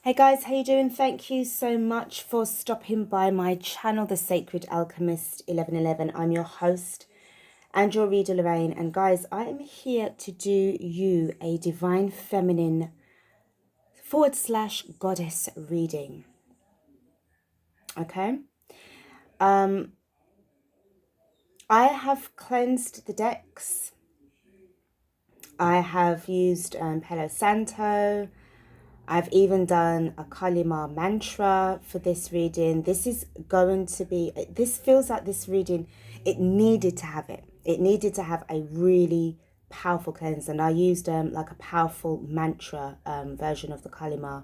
Hey guys, how you doing? Thank you so much for stopping by my channel, The Sacred Alchemist 1111. I'm your host and your reader, Lorraine. And guys, I am here to do you a Divine Feminine / Goddess reading. Okay. I have cleansed the decks. I have used Palo Santo. I've even done a Kalima mantra for this reading. This is going to be, this feels like this reading, it needed to have it. It needed to have a really powerful cleanse. And I used like a powerful mantra version of the Kalima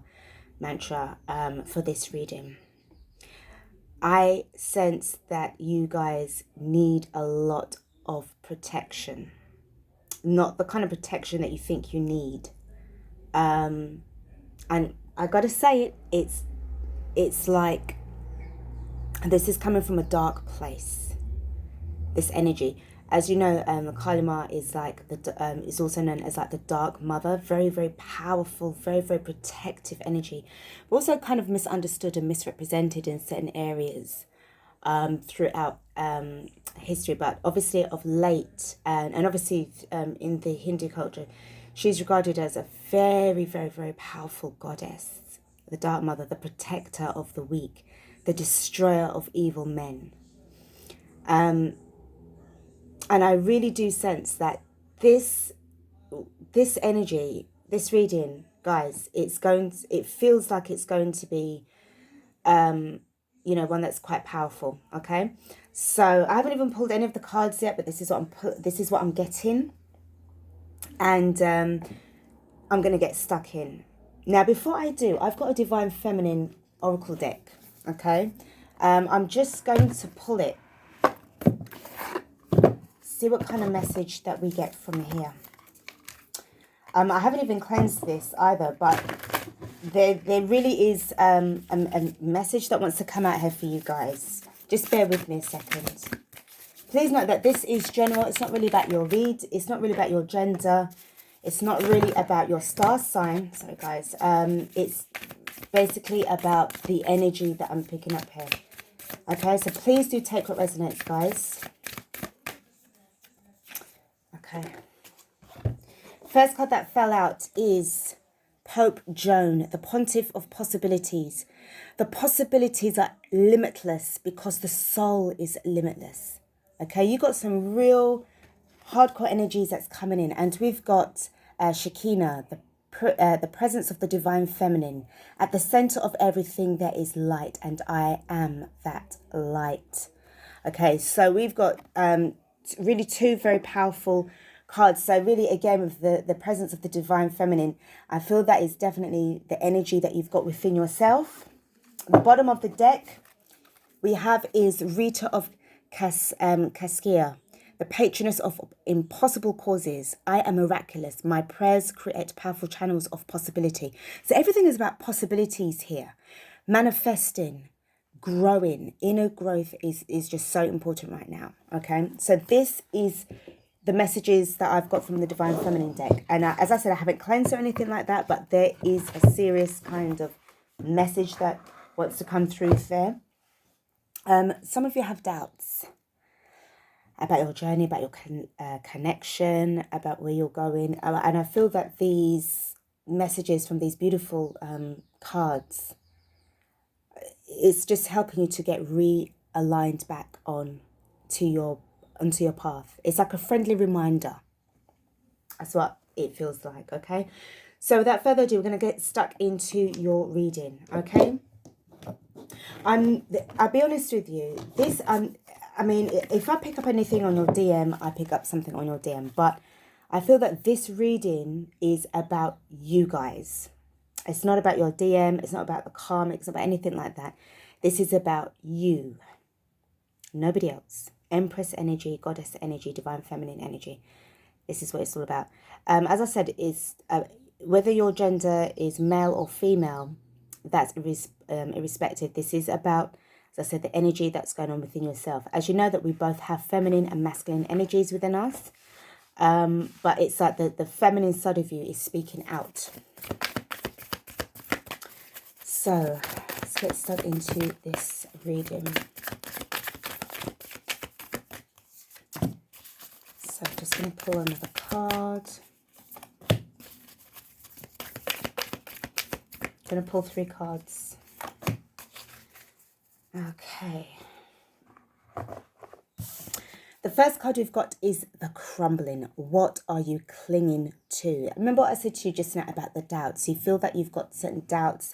mantra for this reading. I sense that you guys need a lot of protection. Not the kind of protection that you think you need. And I gotta say it's like this is coming from a dark place, this energy. As you know, the Kalima is like is also known as like the Dark Mother. Very, very powerful, very, very protective energy. But also kind of misunderstood and misrepresented in certain areas throughout history. But obviously of late, and obviously in the Hindu culture, she's regarded as a very, very, very powerful goddess. The Dark Mother, the protector of the weak, the destroyer of evil men. And I really do sense that this energy, this reading, guys, it feels like it's going to be, you know, one that's quite powerful. Okay, so I haven't even pulled any of the cards yet, but this is what I'm getting, and I'm gonna get stuck in. Now, before I do, I've got a Divine Feminine Oracle deck. Okay, I'm just going to pull it. See what kind of message that we get from here. I haven't even cleansed this either, but there really is a message that wants to come out here for you guys. Just bear with me a second. Please note that this is general. It's not really about your read. It's not really about your gender. It's not really about your star sign. Sorry, guys. It's basically about the energy that I'm picking up here. Okay, so please do take what resonates, guys. Okay. First card that fell out is Pope Joan, the Pontiff of Possibilities. The possibilities are limitless because the soul is limitless. Okay, you got some real hardcore energies that's coming in, and we've got Shekinah, the presence of the Divine Feminine. At the center of everything there is light, and I am that light. Okay, so we've got really two very powerful cards. So really, again, with the presence of the Divine Feminine, I feel that is definitely the energy that you've got within yourself. The bottom of the deck we have is Rita of Cascia, the patroness of impossible causes. I am miraculous. My prayers create powerful channels of possibility. So everything is about possibilities here. Manifesting, growing, inner growth is just so important right now. Okay, so this is the messages that I've got from the Divine Feminine deck. And as I said, I haven't cleansed or anything like that, but there is a serious kind of message that wants to come through there. Some of you have doubts about your journey, about your connection, about where you're going. And I feel that these messages from these beautiful cards, it's just helping you to get realigned back onto your path. It's like a friendly reminder. That's what it feels like. Okay, so without further ado, we're going to get stuck into your reading. Okay, I'll be honest with you, this I mean, if I pick up anything on your DM, I pick up something on your DM, but I feel that this reading is about you guys. It's not about your DM, it's not about the karmic, it's not about anything like that. This is about you, nobody else. Empress energy, goddess energy, divine feminine energy. This is what it's all about. As I said, is whether your gender is male or female, that's irrespective. This is about, as I said, the energy that's going on within yourself. As you know that we both have feminine and masculine energies within us, but it's like the feminine side of you is speaking out. So let's get stuck into this reading. So I'm just going to pull another card. I'm going to pull 3 cards. Okay. The first card we've got is the crumbling. What are you clinging to? Remember what I said to you just now about the doubts. You feel that you've got certain doubts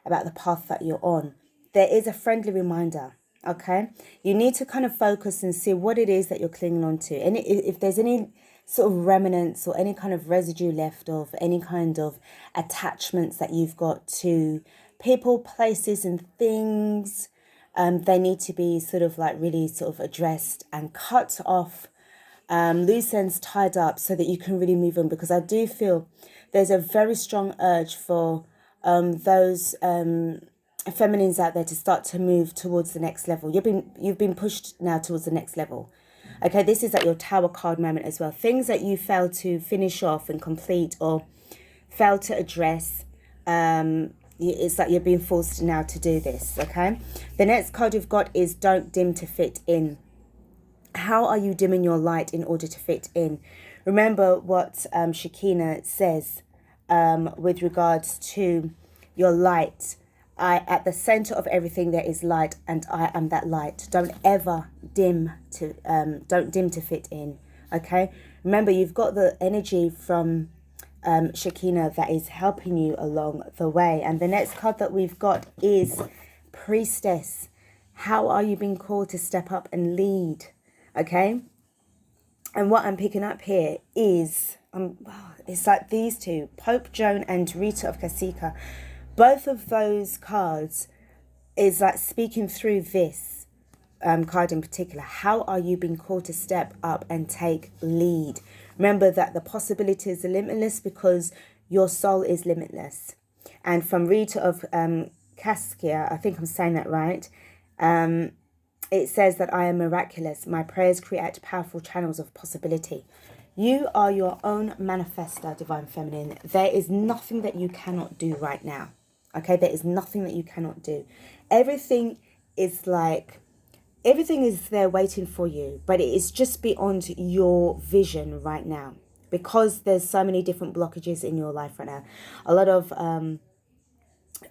about the path that you're on. There is a friendly reminder, okay? You need to kind of focus and see what it is that you're clinging on to. And if there's any sort of remnants or any kind of residue left of any kind of attachments that you've got to people, places and things, they need to be sort of like really sort of addressed and cut off, loose ends tied up so that you can really move on. Because I do feel there's a very strong urge for those feminines out there to start to move towards the next level. You've been pushed now towards the next level. Okay, this is at your Tower card moment as well. Things that you failed to finish off and complete or failed to address, it's like you're being forced now to do this, okay? The next card you've got is don't dim to fit in. How are you dimming your light in order to fit in? Remember what Shekinah says with regards to your light. At the center of everything there is light, and I am that light. Don't ever dim to fit in, okay? Remember, you've got the energy from Shekinah that is helping you along the way. And the next card that we've got is Priestess. How are you being called to step up and lead? Okay. And what I'm picking up here is it's like these two, Pope Joan and Rita of Kasika. Both of those cards is like speaking through this card in particular. How are you being called to step up and take lead? Remember that the possibilities are limitless because your soul is limitless. And from Rita of Kaskia, I think I'm saying that right, it says that I am miraculous. My prayers create powerful channels of possibility. You are your own manifester, Divine Feminine. There is nothing that you cannot do right now. Okay, there is nothing that you cannot do. Everything is there waiting for you, but it is just beyond your vision right now because there's so many different blockages in your life right now. A lot of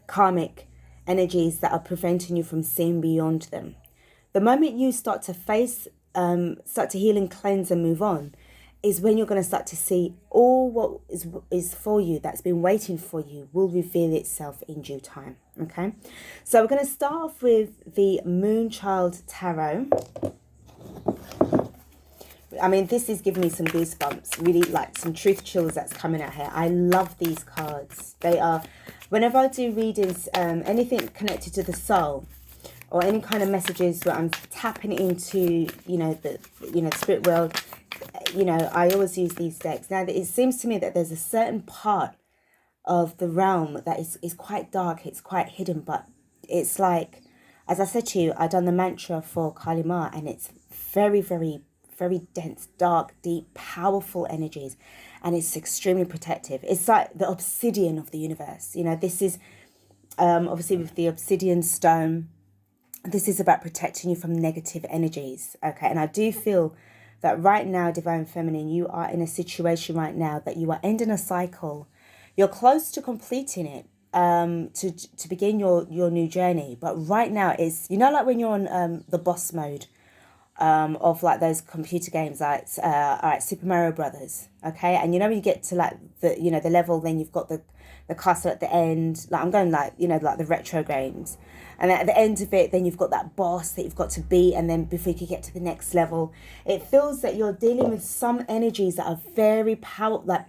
karmic energies that are preventing you from seeing beyond them. The moment you start to start to heal and cleanse and move on is when you're going to start to see all what is for you, that's been waiting for you, will reveal itself in due time. Okay, so we're going to start off with the Moonchild Tarot. I mean, this is giving me some goosebumps, really like some truth chills that's coming out here. I love these cards. They are, whenever I do readings, anything connected to the soul or any kind of messages where I'm tapping into, the spirit world, I always use these decks. Now, it seems to me that there's a certain part of the realm that is quite dark, it's quite hidden, but it's like, as I said to you, I've done the mantra for Kali Ma, and it's very, very, very dense, dark, deep, powerful energies, and it's extremely protective. It's like the obsidian of the universe. This is obviously with the obsidian stone, this is about protecting you from negative energies, okay? And I do feel that right now, Divine Feminine, you are in a situation right now that you are ending a cycle. You're close to completing it, to begin your new journey. But right now, it's, like when you're on the boss mode of like those computer games, like all right, Super Mario Brothers, okay? And when you get to like the level, then you've got the castle at the end. Like I'm going like like the retro games. And at the end of it, then you've got that boss that you've got to beat. And then before you can get to the next level, it feels that you're dealing with some energies that are very powerful. Like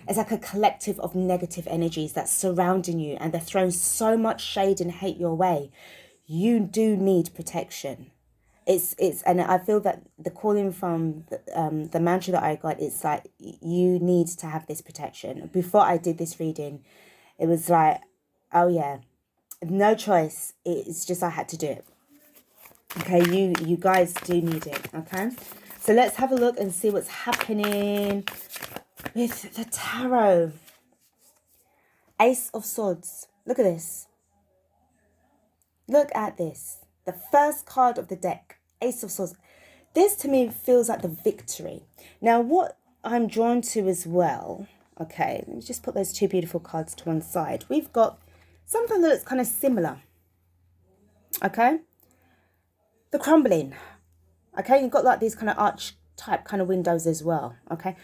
it's like a collective of negative energies that's surrounding you. And they're throwing so much shade and hate your way. You do need protection. And I feel that the calling from the mantra that I got, it's like, you need to have this protection. Before I did this reading, it was like, oh yeah. No choice. It's just I had to do it. Okay, you guys do need it. Okay, so let's have a look and see what's happening with the tarot. Ace of Swords. Look at this. Look at this. The first card of the deck, Ace of Swords. This to me feels like the victory. Now, what I'm drawn to as well, okay, let me just put those two beautiful cards to one side. We've got something that looks kind of similar, okay? The crumbling, okay? You've got like these kind of arch type kind of windows as well, okay?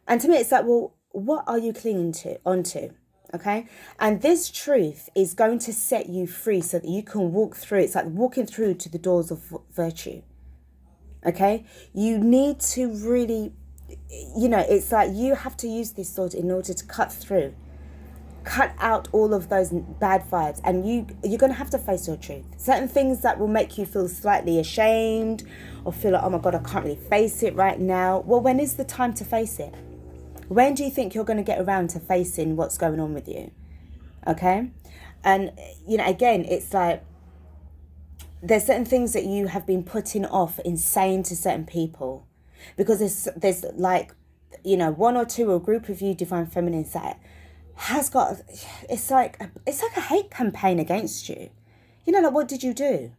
And to me, it's like, well, what are you clinging onto? Okay, and this truth is going to set you free so that you can walk through. It's like walking through to the doors of virtue. Okay, you need to really, it's like you have to use this sword in order to cut out all of those bad vibes, and you're going to have to face your truth. Certain things that will make you feel slightly ashamed or feel like, oh my God, I can't really face it right now. Well, when is the time to face it? When do you think you're going to get around to facing what's going on with you? Okay? And, again, it's like there's certain things that you have been putting off in saying to certain people. Because there's like, one or two or a group of you divine feminines that has got, it's like a hate campaign against you. Like, what did you do?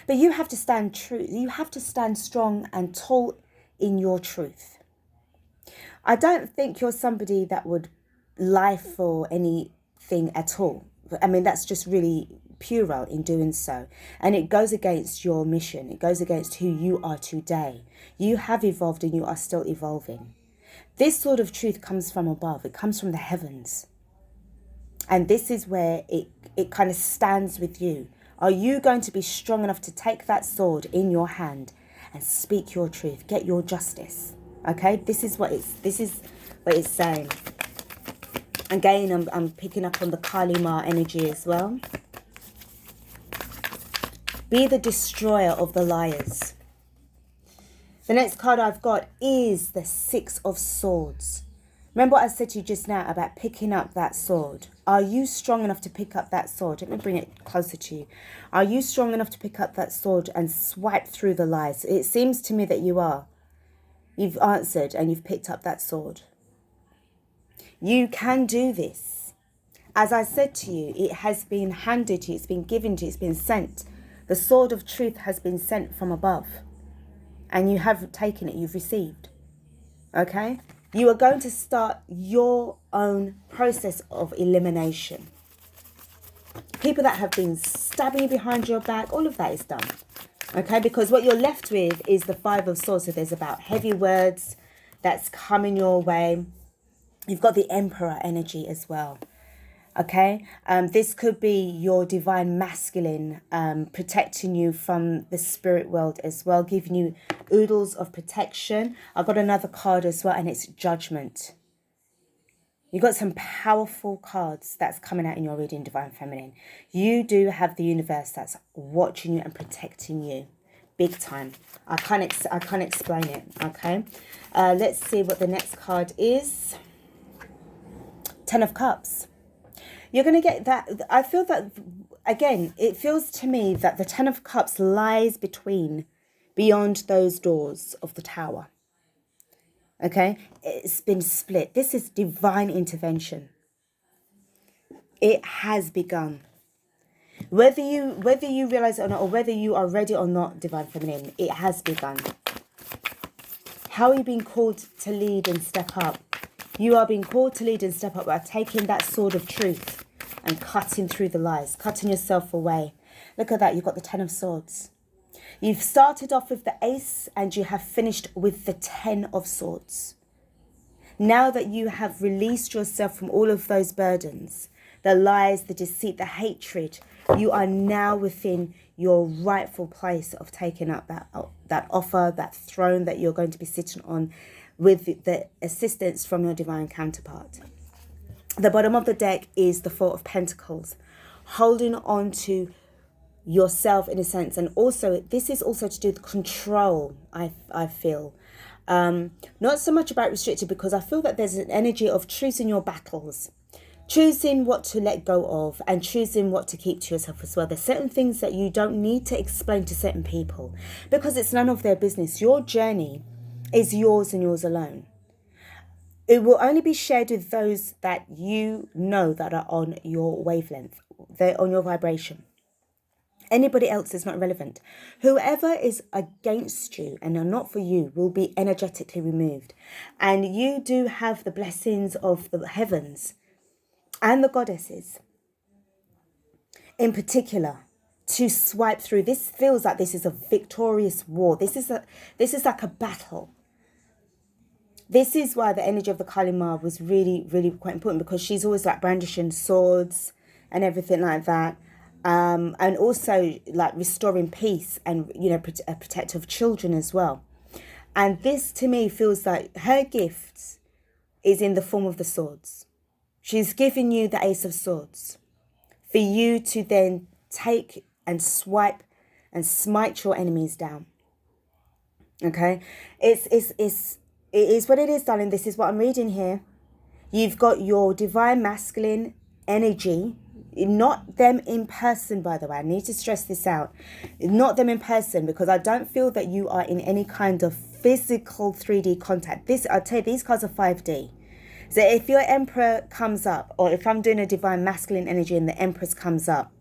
But you have to stand true. You have to stand strong and tall in your truth. I don't think you're somebody that would lie for anything at all. I mean, that's just really puerile in doing so. And it goes against your mission. It goes against who you are today. You have evolved and you are still evolving. This sort of truth comes from above. It comes from the heavens. And this is where it kind of stands with you. Are you going to be strong enough to take that sword in your hand and speak your truth? Get your justice. Okay, this is what it's saying. Again, I'm picking up on the Kali Ma energy as well. Be the destroyer of the liars. The next card I've got is the Six of Swords. Remember what I said to you just now about picking up that sword? Are you strong enough to pick up that sword? Let me bring it closer to you. Are you strong enough to pick up that sword and swipe through the lies? It seems to me that you are. You've answered and you've picked up that sword. You can do this. As I said to you, it has been handed to you, it's been given to you, it's been sent. The sword of truth has been sent from above. And you have taken it, you've received. Okay? You are going to start your own process of elimination. People that have been stabbing you behind your back, all of that is done. Okay, because what you're left with is the Five of Swords. So there's about heavy words that's coming your way. You've got the Emperor energy as well. Okay, this could be your divine masculine protecting you from the spirit world as well, giving you oodles of protection. I've got another card as well, and it's Judgment. You've got some powerful cards that's coming out in your reading, Divine Feminine. You do have the universe that's watching you and protecting you. Big time. I can't explain it, okay? Let's see what the next card is. Ten of Cups. You're going to get that. I feel that, again, it feels to me that the Ten of Cups lies beyond those doors of the tower. Okay, it's been split. This is divine intervention. It has begun. Whether you realize it or not, or whether you are ready or not, Divine Feminine, it has begun. How are you being called to lead and step up? You are being called to lead and step up by taking that sword of truth and cutting through the lies, cutting yourself away. Look at that. You've got the Ten of Swords. You've started off with the Ace and you have finished with the Ten of Swords. Now that you have released yourself from all of those burdens, the lies, the deceit, the hatred, you are now within your rightful place of taking up that offer, that throne that you're going to be sitting on with the assistance from your divine counterpart. The bottom of the deck is the Four of Pentacles, holding on to yourself in a sense, and also this is also to do with control. I feel not so much about restricted, because I feel that there's an energy of choosing your battles, choosing what to let go of, and choosing what to keep to yourself as well. There's certain things that you don't need to explain to certain people because it's none of their business. Your journey is yours and yours alone. It will only be shared with those that you know that are on your wavelength, they're on your vibration. Anybody else is not relevant. Whoever is against you and are not for you will be energetically removed. And you do have the blessings of the heavens and the goddesses in particular to swipe through. This feels like this is a victorious war. This is like a battle. This is why the energy of the Kali Ma was really, really quite important, because she's always like brandishing swords and everything like that. And also like restoring peace and, you know, a protector of children as well. And this to me feels like her gift is in the form of the swords. She's giving you the Ace of Swords for you to then take and swipe and smite your enemies down. Okay, it is what it is, darling. This is what I'm reading here. You've got your divine masculine energy, not them in person, by the way. I need to stress this out. Not them in person, because I don't feel that you are in any kind of physical 3D contact. I'll tell you, these cards are 5D. So if your Emperor comes up, or if I'm doing a divine masculine energy and the Empress comes up,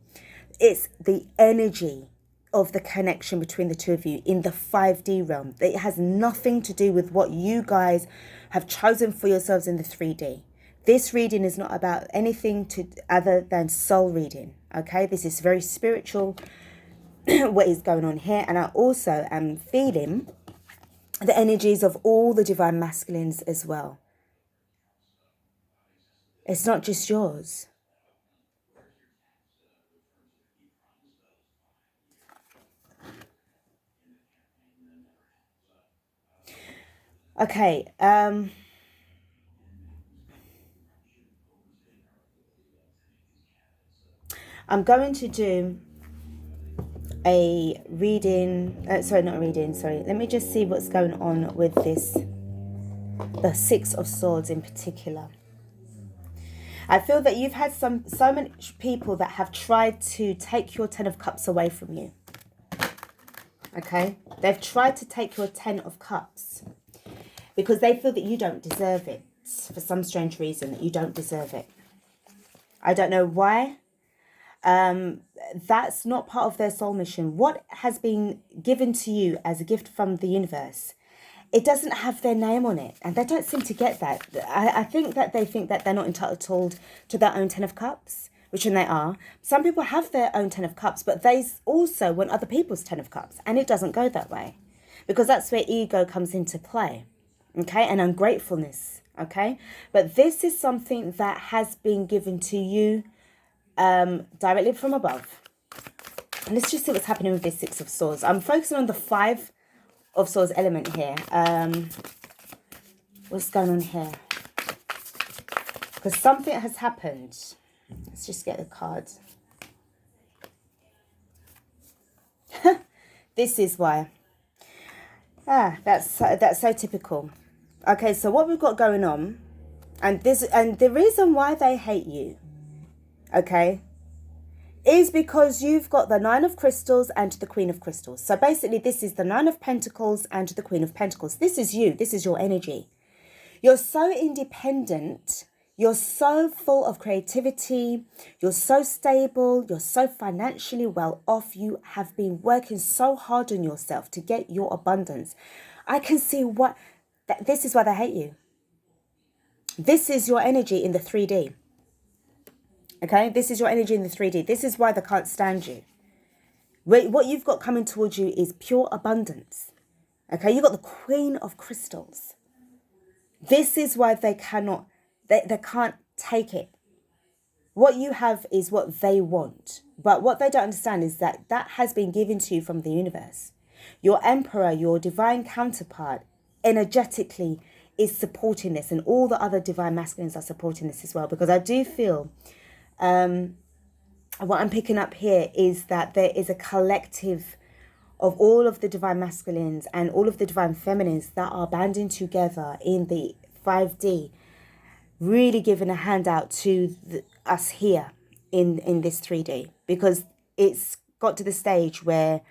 it's the energy of the connection between the two of you in the 5D realm. It has nothing to do with what you guys have chosen for yourselves in the 3D. This reading is not about anything other than soul reading. Okay, this is very spiritual, what is going on here. And I also am feeling the energies of all the divine masculines as well. It's not just yours. Okay, I'm going to do a reading, sorry, not a reading, sorry. Let me just see what's going on with this, the Six of Swords in particular. I feel that you've had so many people that have tried to take your 10 of Cups away from you. Okay, they've tried to take your 10 of Cups because they feel that you don't deserve it, for some strange reason, that you don't deserve it. I don't know why. That's not part of their soul mission. What has been given to you as a gift from the universe, it doesn't have their name on it, and they don't seem to get that. I think that they think that they're not entitled to their own 10 of Cups, which when they are. Some people have their own 10 of Cups, but they also want other people's 10 of Cups, and it doesn't go that way, because that's where ego comes into play, okay, and ungratefulness, okay. But this is something that has been given to you directly from above. And let's just see what's happening with this Six of Swords. I'm focusing on the Five of Swords element here. What's going on here? Because something has happened. Let's just get the cards. This is why. That's so typical. Okay, so what we've got going on, and the reason why they hate you, okay, is because you've got the Nine of Crystals and the Queen of Crystals. So basically this is the Nine of Pentacles and the Queen of Pentacles. This is you. This is your energy. You're so independent. You're so full of creativity. You're so stable. You're so financially well off. You have been working so hard on yourself to get your abundance. I can see this is why they hate you. This is your energy in the 3D. Okay, this is your energy in the 3D. This is why they can't stand you. What you've got coming towards you is pure abundance. Okay, you've got the Queen of Crystals. This is why they cannot, they can't take it. What you have is what they want. But what they don't understand is that has been given to you from the universe. Your Emperor, your divine counterpart, energetically is supporting this. And all the other divine masculines are supporting this as well. Because I do feel... what I'm picking up here is that there is a collective of all of the divine masculines and all of the divine feminines that are banding together in the 5D, really giving a handout to us here in this 3D, because it's got to the stage where,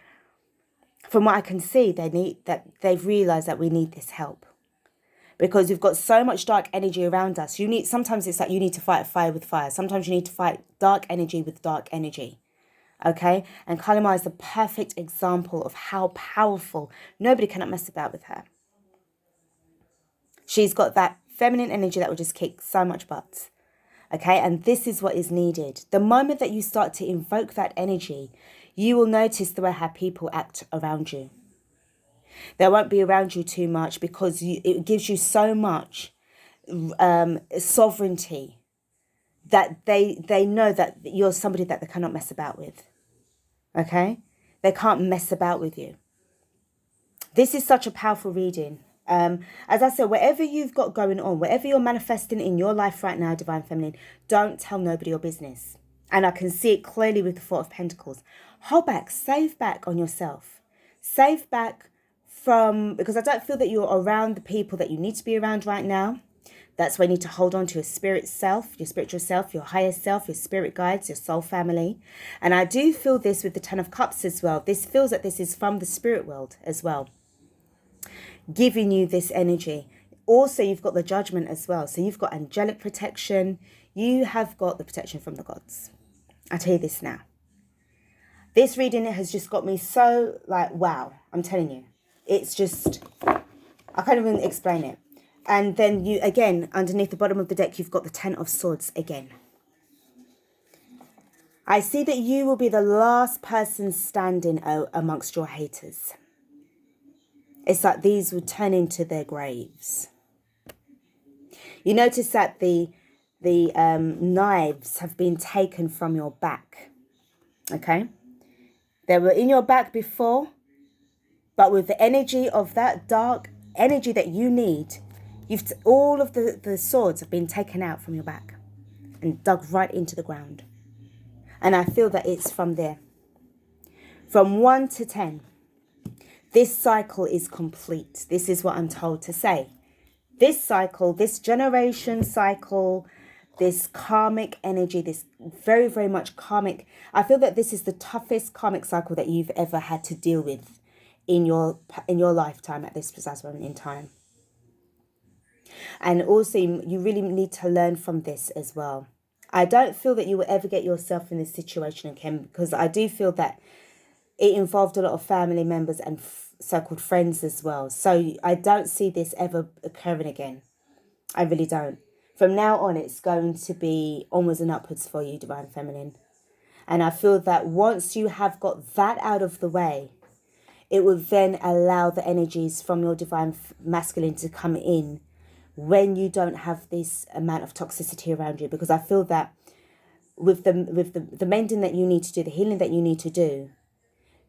from what I can see, they've realized that we need this help. Because we've got so much dark energy around us. Sometimes it's like you need to fight fire with fire. Sometimes you need to fight dark energy with dark energy. Okay? And Kalima is the perfect example of how powerful. Nobody cannot mess about with her. She's got that feminine energy that will just kick so much butt. Okay? And this is what is needed. The moment that you start to invoke that energy, you will notice the way how people act around you. They won't be around you too much because it gives you so much sovereignty that they know that you're somebody that they cannot mess about with. Okay? They can't mess about with you. This is such a powerful reading. As I said, whatever you've got going on, whatever you're manifesting in your life right now, Divine Feminine, don't tell nobody your business. And I can see it clearly with the Four of Pentacles. Hold back, save back on yourself. Save back because I don't feel that you're around the people that you need to be around right now. That's why you need to hold on to your spirit self, your spiritual self, your higher self, your spirit guides, your soul family. And I do feel this with the Ten of Cups as well. This feels that this is from the spirit world as well, giving you this energy. Also, you've got the Judgment as well. So you've got angelic protection. You have got the protection from the gods. I'll tell you this now. This reading has just got me so like, wow, I'm telling you. It's just, I can't even explain it. And then you, again, underneath the bottom of the deck, you've got the Ten of Swords again. I see that you will be the last person standing amongst your haters. It's like these will turn into their graves. You notice that the knives have been taken from your back. Okay? They were in your back before, but with the energy of that dark energy that you need, all of the swords have been taken out from your back and dug right into the ground. And I feel that it's from there. From 1 to 10. This cycle is complete. This is what I'm told to say. This cycle, this generation cycle, this karmic energy, this very, very much karmic. I feel that this is the toughest karmic cycle that you've ever had to deal with in your lifetime at this precise moment in time. And also, you really need to learn from this as well. I don't feel that you will ever get yourself in this situation again, because I do feel that it involved a lot of family members and so-called friends as well. So I don't see this ever occurring again. I really don't. From now on, it's going to be onwards and upwards for you, Divine Feminine. And I feel that once you have got that out of the way, it will then allow the energies from your Divine Masculine to come in when you don't have this amount of toxicity around you. Because I feel that with the mending that you need to do, the healing that you need to do,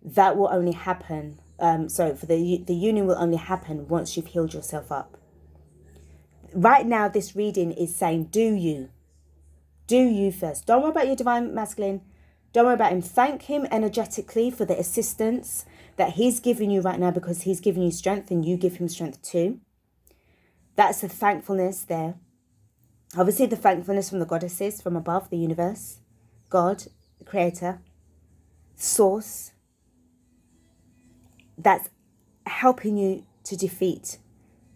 that will only happen. For the union will only happen once you've healed yourself up. Right now, this reading is saying, do you first. Don't worry about your Divine Masculine. Don't worry about him. Thank him energetically for the assistance that he's giving you right now, because he's giving you strength and you give him strength too. That's the thankfulness there. Obviously, the thankfulness from the goddesses from above, the universe, God, the creator, source. That's helping you to defeat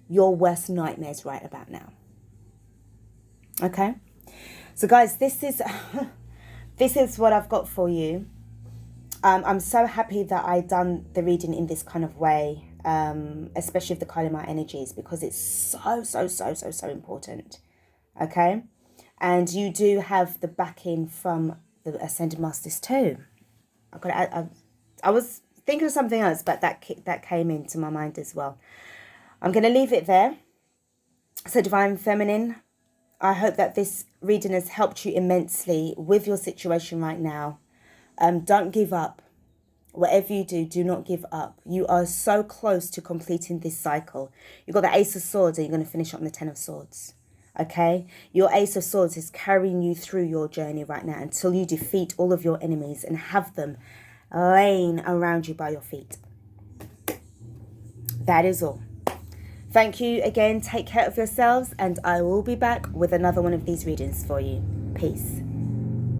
your worst nightmares right about now. Okay? So guys, this is what I've got for you. I'm so happy that I done the reading in this kind of way, especially with the Kalima energies, because it's so important. Okay? And you do have the backing from the Ascended Masters too. I was thinking of something else, but that came into my mind as well. I'm going to leave it there. So Divine Feminine, I hope that this reading has helped you immensely with your situation right now. Don't give up. Whatever you do, do not give up. You are so close to completing this cycle. You've got the Ace of Swords and you're going to finish up on the Ten of Swords. Okay? Your Ace of Swords is carrying you through your journey right now until you defeat all of your enemies and have them laying around you by your feet. That is all. Thank you again. Take care of yourselves, and I will be back with another one of these readings for you. Peace.